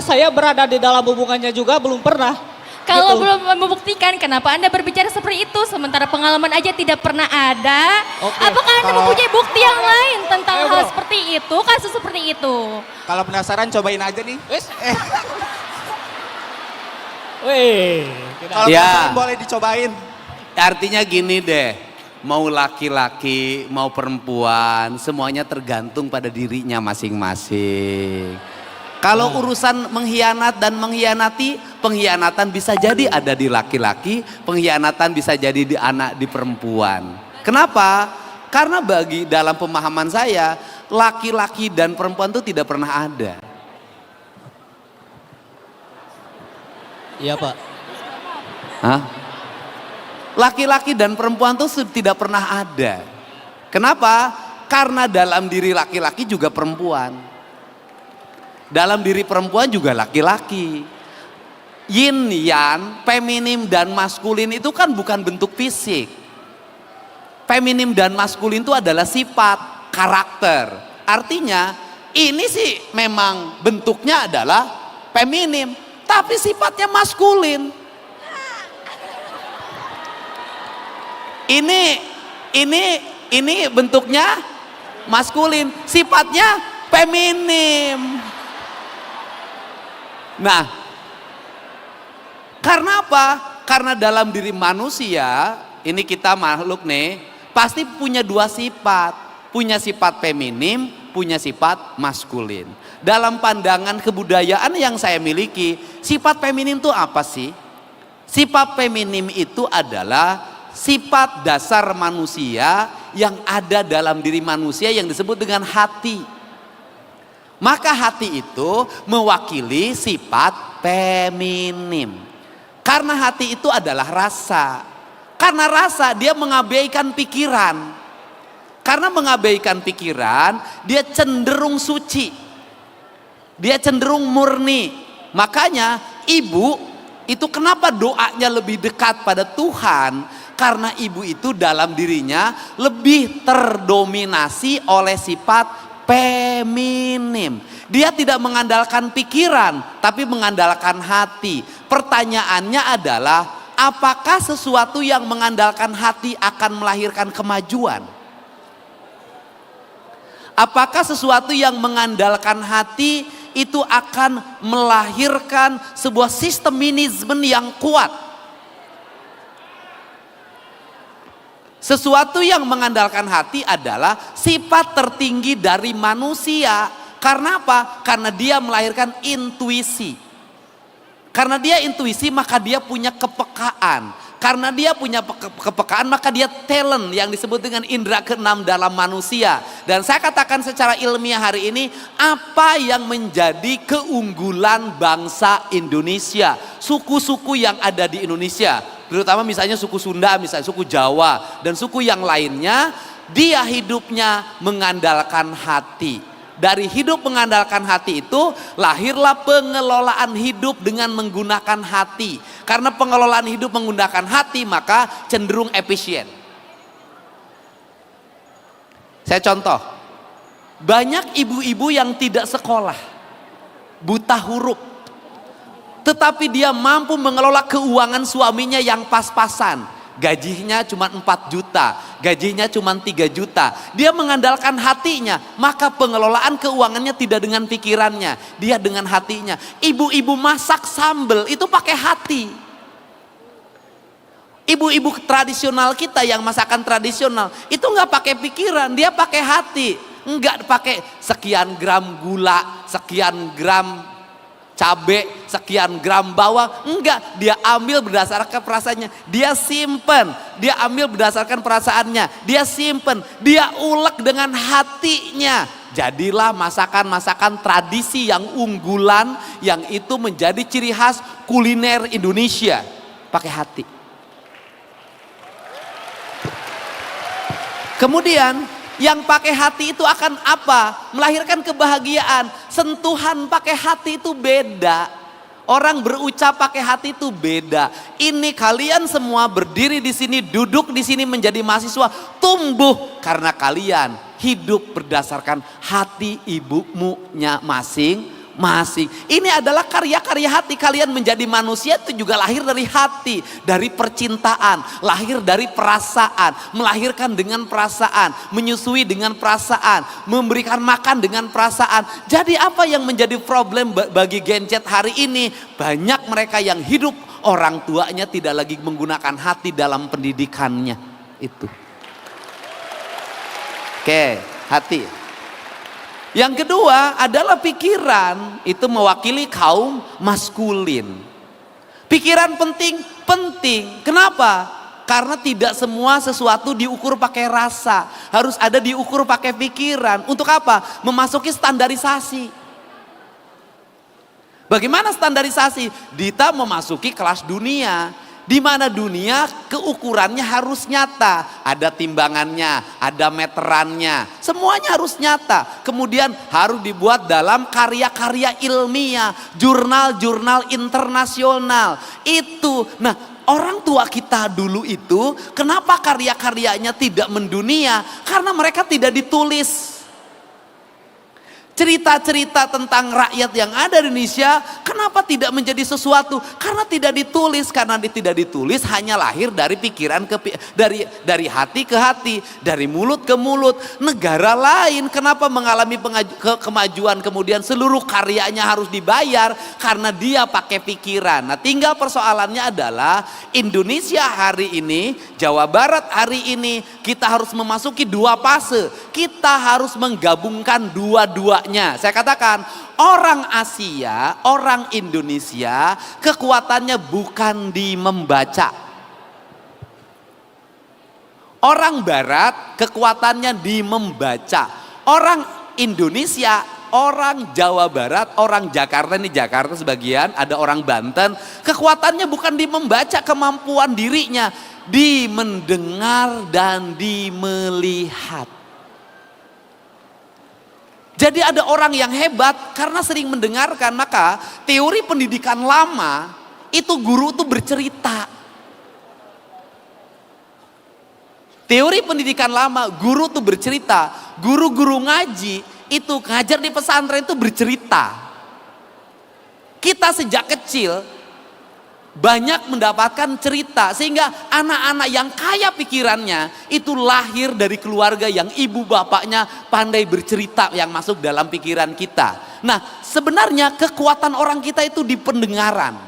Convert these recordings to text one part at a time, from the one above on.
saya berada di dalam hubungannya juga belum pernah. Kalau Gitu. belum membuktikan, kenapa Anda berbicara seperti itu? Sementara pengalaman aja tidak pernah ada. Oke, Apakah Anda kalau- mempunyai bukti yang lain tentang Ayo, hal bro. seperti itu, kasus seperti itu? Kalau penasaran cobain aja nih. Wes. Wih, Kalau Ya. penasaran boleh dicobain. Artinya gini deh, mau laki-laki, mau perempuan, semuanya tergantung pada dirinya masing-masing. Kalau urusan mengkhianat dan mengkhianati, pengkhianatan bisa jadi ada di laki-laki, pengkhianatan bisa jadi di anak, di perempuan. Kenapa? Karena bagi dalam pemahaman saya, laki-laki dan perempuan itu tidak pernah ada. Iya Pak. Hah? Laki-laki dan perempuan itu tidak pernah ada. Kenapa? Karena dalam diri laki-laki juga perempuan. Dalam diri perempuan juga laki-laki. Yin yang, feminim dan maskulin itu kan bukan bentuk fisik. Feminim dan maskulin itu adalah sifat, karakter. Artinya ini sih memang bentuknya adalah feminim, tapi sifatnya maskulin. Ini bentuknya maskulin, sifatnya feminim. Nah, karena apa? Karena dalam diri manusia, ini kita makhluk nih, pasti punya dua sifat. Punya sifat feminim, punya sifat maskulin. Dalam pandangan kebudayaan yang saya miliki, sifat feminim itu apa sih? Sifat feminim itu adalah sifat dasar manusia yang ada dalam diri manusia yang disebut dengan hati. Maka hati itu mewakili sifat feminim. Karena hati itu adalah rasa. Karena rasa dia mengabaikan pikiran. Karena mengabaikan pikiran, dia cenderung suci. Dia cenderung murni. Makanya ibu itu kenapa doanya lebih dekat pada Tuhan? Karena ibu itu dalam dirinya lebih terdominasi oleh sifat feminim. Dia tidak mengandalkan pikiran, tapi mengandalkan hati. Pertanyaannya adalah, apakah sesuatu yang mengandalkan hati akan melahirkan kemajuan? Apakah sesuatu yang mengandalkan hati itu akan melahirkan sebuah sistem manajemen yang kuat? Sesuatu yang mengandalkan hati adalah sifat tertinggi dari manusia. Karena apa? Karena dia melahirkan intuisi. Karena dia intuisi maka dia punya kepekaan. Karena dia punya kepekaan maka dia talent yang disebut dengan indera keenam dalam manusia. Dan saya katakan secara ilmiah hari ini, apa yang menjadi keunggulan bangsa Indonesia, suku-suku yang ada di Indonesia, terutama misalnya suku Sunda, misalnya suku Jawa dan suku yang lainnya, dia hidupnya mengandalkan hati. Dari hidup mengandalkan hati itu lahirlah pengelolaan hidup dengan menggunakan hati. Karena pengelolaan hidup menggunakan hati maka cenderung efisien. Saya contoh, banyak ibu-ibu yang tidak sekolah, buta huruf, tetapi dia mampu mengelola keuangan suaminya yang pas-pasan. Gajinya cuma 4 juta, gajinya cuma 3 juta. Dia mengandalkan hatinya, maka pengelolaan keuangannya tidak dengan pikirannya, dia dengan hatinya. Ibu-ibu masak sambal itu pakai hati. Ibu-ibu tradisional kita yang masakan tradisional itu nggak pakai pikiran, dia pakai hati. Nggak pakai sekian gram gula, sekian gram cabai, sekian gram bawang, enggak, dia ambil berdasarkan perasaannya, dia simpen, dia ambil berdasarkan perasaannya, dia simpen, dia ulek dengan hatinya. Jadilah masakan-masakan tradisi yang unggulan, yang itu menjadi ciri khas kuliner Indonesia, pakai hati. Kemudian yang pakai hati itu akan apa? Melahirkan kebahagiaan. Sentuhan pakai hati itu beda. Orang berucap pakai hati itu beda. Ini kalian semua berdiri di sini, duduk di sini menjadi mahasiswa, tumbuh karena kalian hidup berdasarkan hati ibumu masing masing-masing. Ini adalah karya-karya hati. Kalian menjadi manusia itu juga lahir dari hati, dari percintaan, lahir dari perasaan, melahirkan dengan perasaan, menyusui dengan perasaan, memberikan makan dengan perasaan. Jadi apa yang menjadi problem bagi Gen Z hari ini? Banyak mereka yang hidup orang tuanya tidak lagi menggunakan hati dalam pendidikannya. Itu. Oke, hati. Yang kedua adalah pikiran, itu mewakili kaum maskulin. Pikiran penting, penting. Kenapa? Karena tidak semua sesuatu diukur pakai rasa, harus ada diukur pakai pikiran. Untuk apa? Memasuki standarisasi. Bagaimana standarisasi? Dita memasuki kelas dunia. Di mana dunia keukurannya harus nyata, ada timbangannya, ada meterannya, semuanya harus nyata. Kemudian harus dibuat dalam karya-karya ilmiah, jurnal-jurnal internasional. Itu, nah orang tua kita dulu itu kenapa karya-karyanya tidak mendunia? Karena mereka tidak ditulis. Cerita-cerita tentang rakyat yang ada di Indonesia, kenapa tidak menjadi sesuatu? Karena tidak ditulis. Karena tidak ditulis hanya lahir dari pikiran dari hati ke hati, dari mulut ke mulut. Negara lain kenapa mengalami kemajuan kemudian seluruh karyanya harus dibayar? Karena dia pakai pikiran. Nah, tinggal persoalannya adalah Indonesia hari ini, Jawa Barat hari ini, kita harus memasuki dua fase. Kita harus menggabungkan dua-duanya. Saya katakan orang Asia, orang Indonesia kekuatannya bukan di membaca. Orang Barat kekuatannya di membaca. Orang Indonesia, orang Jawa Barat, orang Jakarta, ini Jakarta sebagian, ada orang Banten, kekuatannya bukan di membaca kemampuan dirinya, di mendengar dan di melihat. Jadi ada orang yang hebat karena sering mendengarkan, maka teori pendidikan lama itu guru itu bercerita. Teori pendidikan lama guru itu bercerita, guru-guru ngaji itu ngajar di pesantren itu bercerita. Kita sejak kecil banyak mendapatkan cerita sehingga anak-anak yang kaya pikirannya itu lahir dari keluarga yang ibu bapaknya pandai bercerita yang masuk dalam pikiran kita. Nah, sebenarnya kekuatan orang kita itu di pendengaran,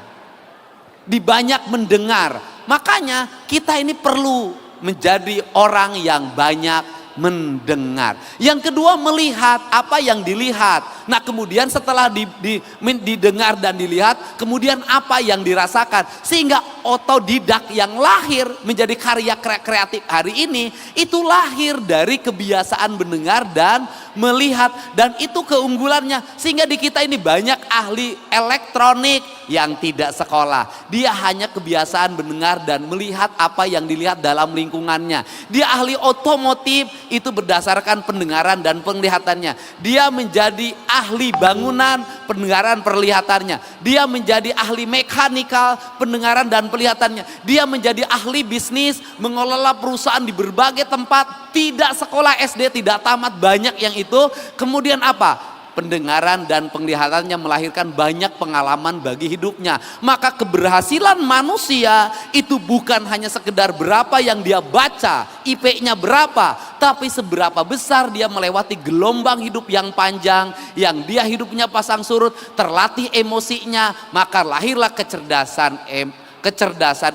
di banyak mendengar. Makanya kita ini perlu menjadi orang yang banyak mendengar. Yang kedua, melihat apa yang dilihat. Nah, kemudian setelah didengar dan dilihat, kemudian apa yang dirasakan. Sehingga otodidak yang lahir menjadi karya kreatif hari ini, itu lahir dari kebiasaan mendengar dan melihat. Dan itu keunggulannya. Sehingga di kita ini banyak ahli elektronik yang tidak sekolah. Dia hanya kebiasaan mendengar dan melihat apa yang dilihat dalam lingkungannya. Dia ahli otomotif, itu berdasarkan pendengaran dan penglihatannya. Dia menjadi ahli bangunan, pendengaran perlihatannya. Dia menjadi ahli mekanikal, pendengaran dan penglihatannya. Dia menjadi ahli bisnis, mengelola perusahaan di berbagai tempat, tidak sekolah SD, tidak tamat, banyak yang itu. Kemudian apa? Pendengaran dan penglihatannya melahirkan banyak pengalaman bagi hidupnya. Maka keberhasilan manusia itu bukan hanya sekedar berapa yang dia baca, IP-nya berapa, tapi seberapa besar dia melewati gelombang hidup yang panjang, yang dia hidupnya pasang surut, terlatih emosinya, maka lahirlah kecerdasan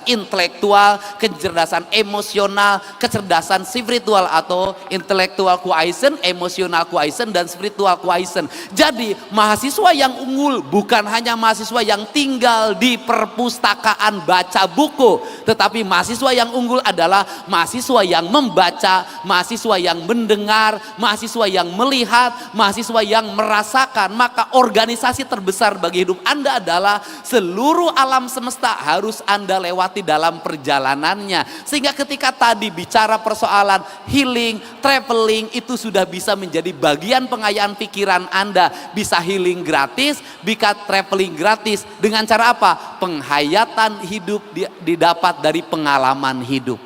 intelektual, kecerdasan emosional, kecerdasan spiritual atau intelektual quotient, emosional quotient, dan spiritual quotient. Jadi mahasiswa yang unggul bukan hanya mahasiswa yang tinggal di perpustakaan baca buku, tetapi mahasiswa yang unggul adalah mahasiswa yang membaca, mahasiswa yang mendengar, mahasiswa yang melihat, mahasiswa yang merasakan. Maka organisasi terbesar bagi hidup Anda adalah seluruh alam semesta harus Anda lewati dalam perjalanannya. Sehingga ketika tadi bicara persoalan healing, traveling, itu sudah bisa menjadi bagian pengayaan pikiran Anda. Bisa healing gratis, bisa traveling gratis. Dengan cara apa? Penghayatan hidup didapat dari pengalaman hidup.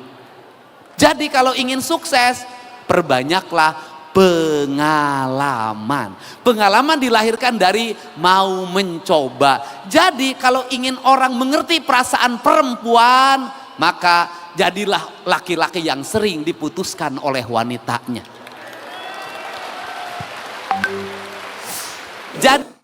Jadi kalau ingin sukses, perbanyaklah pengalaman. Pengalaman dilahirkan dari mau mencoba. Jadi kalau ingin orang mengerti perasaan perempuan, maka jadilah laki-laki yang sering diputuskan oleh wanitanya. Jadi